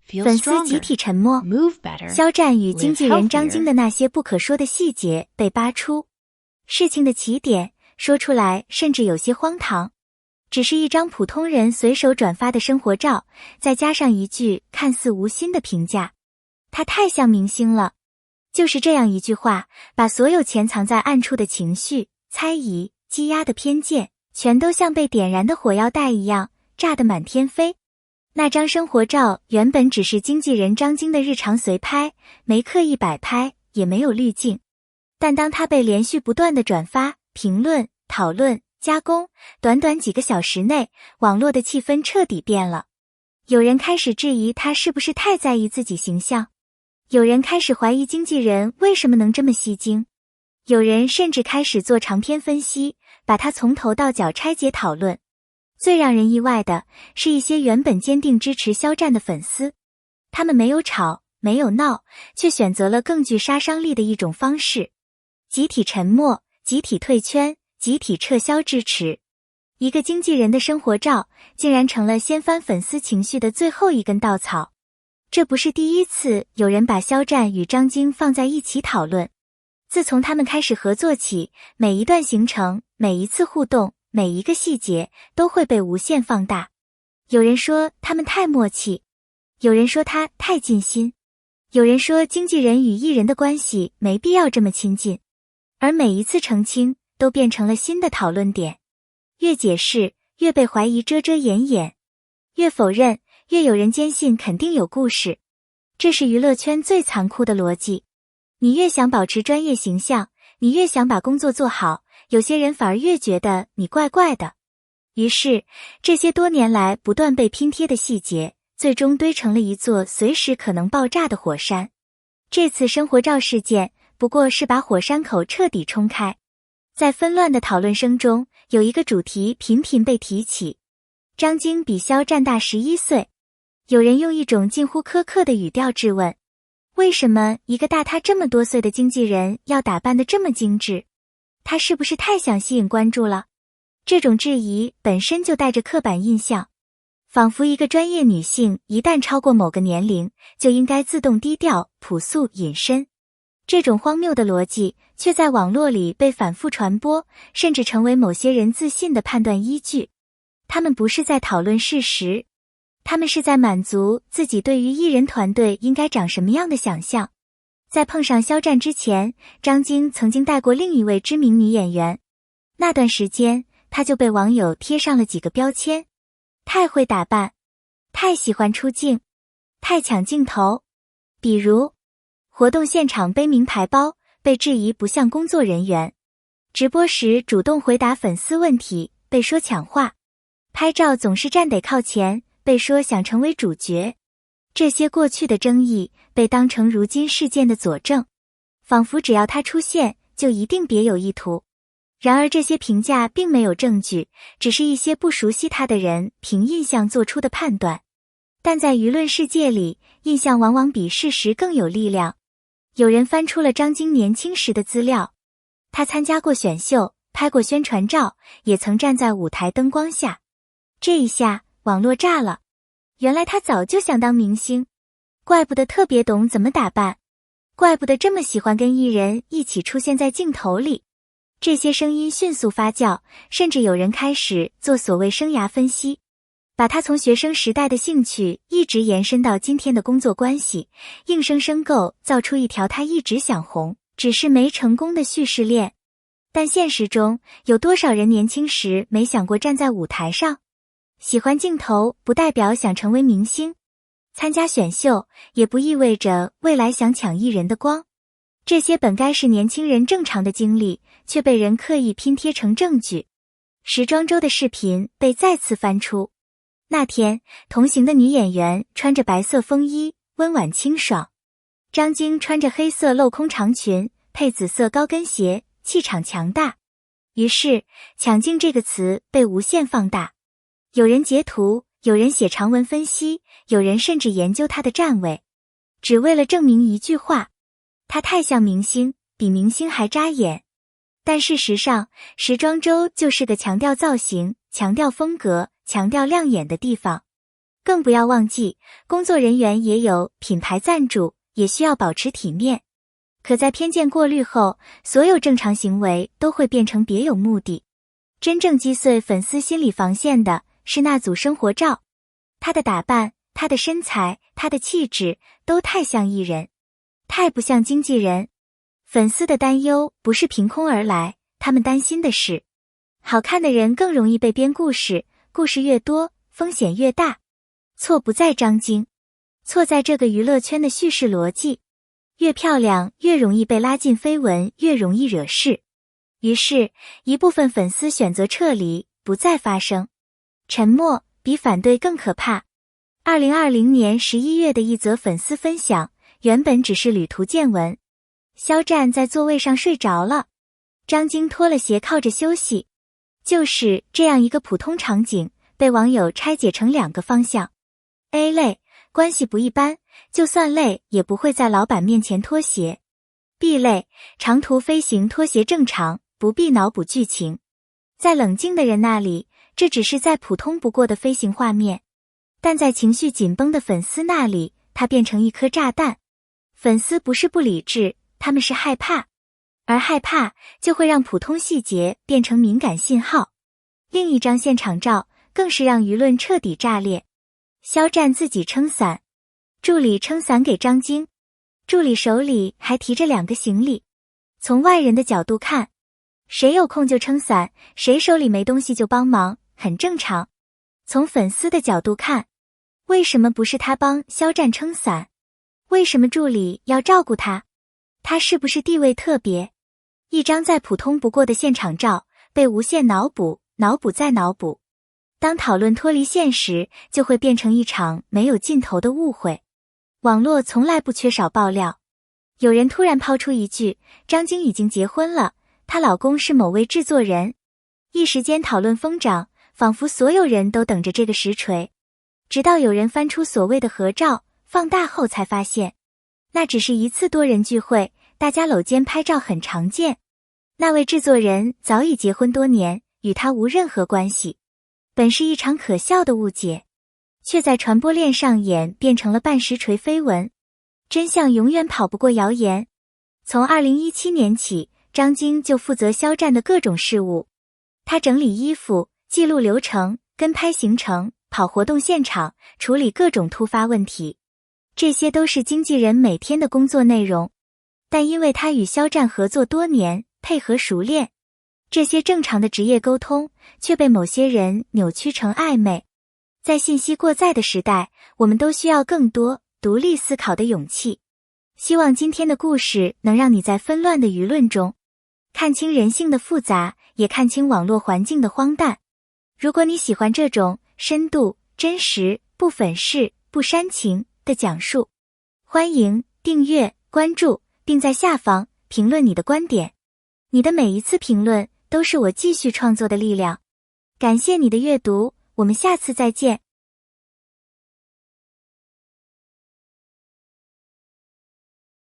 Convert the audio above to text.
feel 粉丝集 stronger, 体沉默， move better, 肖战与经纪 live 人张晶 healthier. 的那些不可说的细节被扒出。事情的起点，说出来甚至有些荒唐。只是一张普通人随手转发的生活照，再加上一句看似无心的评价。他太像明星了。就是这样一句话，把所有潜藏在暗处的情绪、猜疑、积压的偏见，全都像被点燃的火药袋一样，炸得满天飞。那张生活照原本只是经纪人张晶的日常随拍，没刻意摆拍，也没有滤镜。但当它被连续不断的转发、评论、讨论、加工，短短几个小时内，网络的气氛彻底变了。有人开始质疑他是不是太在意自己形象，有人开始怀疑经纪人为什么能这么吸睛，有人甚至开始做长篇分析，把他从头到脚拆解讨论。最让人意外的是一些原本坚定支持肖战的粉丝，他们没有吵，没有闹，却选择了更具杀伤力的一种方式：集体沉默、集体退圈、集体撤销支持。一个经纪人的生活照竟然成了掀翻粉丝情绪的最后一根稻草。这不是第一次有人把肖战与张晶放在一起讨论。自从他们开始合作起，每一段行程、每一次互动、每一个细节都会被无限放大。有人说他们太默契，有人说他太尽心，有人说经纪人与艺人的关系没必要这么亲近。而每一次澄清都变成了新的讨论点。越解释，越被怀疑遮遮掩掩；越否认，越有人坚信肯定有故事。这是娱乐圈最残酷的逻辑。你越想保持专业形象，你越想把工作做好，有些人反而越觉得你怪怪的。于是，这些多年来不断被拼贴的细节，最终堆成了一座随时可能爆炸的火山。这次生活照事件不过是把火山口彻底冲开。在纷乱的讨论声中，有一个主题频频被提起：张晶比肖战大11岁。有人用一种近乎苛刻的语调质问，为什么一个大他这么多岁的经纪人要打扮得这么精致？他是不是太想吸引关注了？这种质疑本身就带着刻板印象，仿佛一个专业女性一旦超过某个年龄，就应该自动低调、朴素、隐身。这种荒谬的逻辑却在网络里被反复传播，甚至成为某些人自信的判断依据。他们不是在讨论事实，他们是在满足自己对于艺人团队应该长什么样的想象。在碰上肖战之前，张晶曾经带过另一位知名女演员，那段时间她就被网友贴上了几个标签：太会打扮，太喜欢出镜，太抢镜头。比如活动现场背名牌包，被质疑不像工作人员；直播时主动回答粉丝问题，被说抢话；拍照总是站得靠前，被说想成为主角。这些过去的争议被当成如今事件的佐证，仿佛只要他出现，就一定别有意图。然而这些评价并没有证据，只是一些不熟悉他的人凭印象做出的判断。但在舆论世界里，印象往往比事实更有力量。有人翻出了张晶年轻时的资料，他参加过选秀，拍过宣传照，也曾站在舞台灯光下。这一下，网络炸了。原来他早就想当明星，怪不得特别懂怎么打扮，怪不得这么喜欢跟艺人一起出现在镜头里。这些声音迅速发酵，甚至有人开始做所谓生涯分析，把他从学生时代的兴趣一直延伸到今天的工作关系，硬生生造出一条他一直想红，只是没成功的叙事链。但现实中，有多少人年轻时没想过站在舞台上？喜欢镜头不代表想成为明星，参加选秀也不意味着未来想抢艺人的光。这些本该是年轻人正常的经历，却被人刻意拼贴成证据。时装周的视频被再次翻出，那天同行的女演员穿着白色风衣，温婉清爽；张晶穿着黑色镂空长裙，配紫色高跟鞋，气场强大。于是抢镜这个词被无限放大，有人截图，有人写长文分析，有人甚至研究他的站位，只为了证明一句话：他太像明星，比明星还扎眼。但事实上，时装周就是个强调造型、强调风格、强调亮眼的地方。更不要忘记，工作人员也有品牌赞助，也需要保持体面。可在偏见过滤后，所有正常行为都会变成别有目的。真正击碎粉丝心理防线的是那组生活照，他的打扮，他的身材，他的气质，都太像艺人，太不像经纪人。粉丝的担忧不是凭空而来，他们担心的是，好看的人更容易被编故事，故事越多，风险越大。错不在张晶，错在这个娱乐圈的叙事逻辑。越漂亮越容易被拉进绯闻，越容易惹事。于是，一部分粉丝选择撤离，不再发声。沉默比反对更可怕。2020年11月的一则粉丝分享，原本只是旅途见闻。肖战在座位上睡着了，张晶脱了鞋靠着休息。就是这样一个普通场景，被网友拆解成2个方向。A 类，关系不一般，就算累也不会在老板面前脱鞋。B 类，长途飞行脱鞋正常，不必脑补剧情。在冷静的人那里，这只是再普通不过的飞行画面，但在情绪紧绷的粉丝那里，它变成一颗炸弹。粉丝不是不理智，他们是害怕，而害怕就会让普通细节变成敏感信号。另一张现场照更是让舆论彻底炸裂。肖战自己撑伞，助理撑伞给张晶，助理手里还提着2个行李。从外人的角度看，谁有空就撑伞，谁手里没东西就帮忙，很正常。从粉丝的角度看，为什么不是他帮肖战撑伞？为什么助理要照顾他？他是不是地位特别？一张再普通不过的现场照，被无限脑补，脑补再脑补。当讨论脱离现实，就会变成一场没有尽头的误会。网络从来不缺少爆料。有人突然抛出一句，张晶已经结婚了，她老公是某位制作人。一时间讨论疯涨，仿佛所有人都等着这个实锤。直到有人翻出所谓的合照，放大后才发现，那只是一次多人聚会，大家搂肩拍照很常见。那位制作人早已结婚多年，与他无任何关系。本是一场可笑的误解，却在传播链上演变成了半实锤绯闻。真相永远跑不过谣言。从2017年起，张晶就负责肖战的各种事务。他整理衣服，记录流程，跟拍行程，跑活动现场，处理各种突发问题。这些都是经纪人每天的工作内容。但因为他与肖战合作多年，配合熟练，这些正常的职业沟通却被某些人扭曲成暧昧。在信息过载的时代，我们都需要更多独立思考的勇气。希望今天的故事能让你在纷乱的舆论中看清人性的复杂，也看清网络环境的荒诞。如果你喜欢这种深度、真实、不粉饰、不煽情的讲述，欢迎订阅、关注，并在下方评论你的观点。你的每一次评论都是我继续创作的力量。感谢你的阅读，我们下次再见。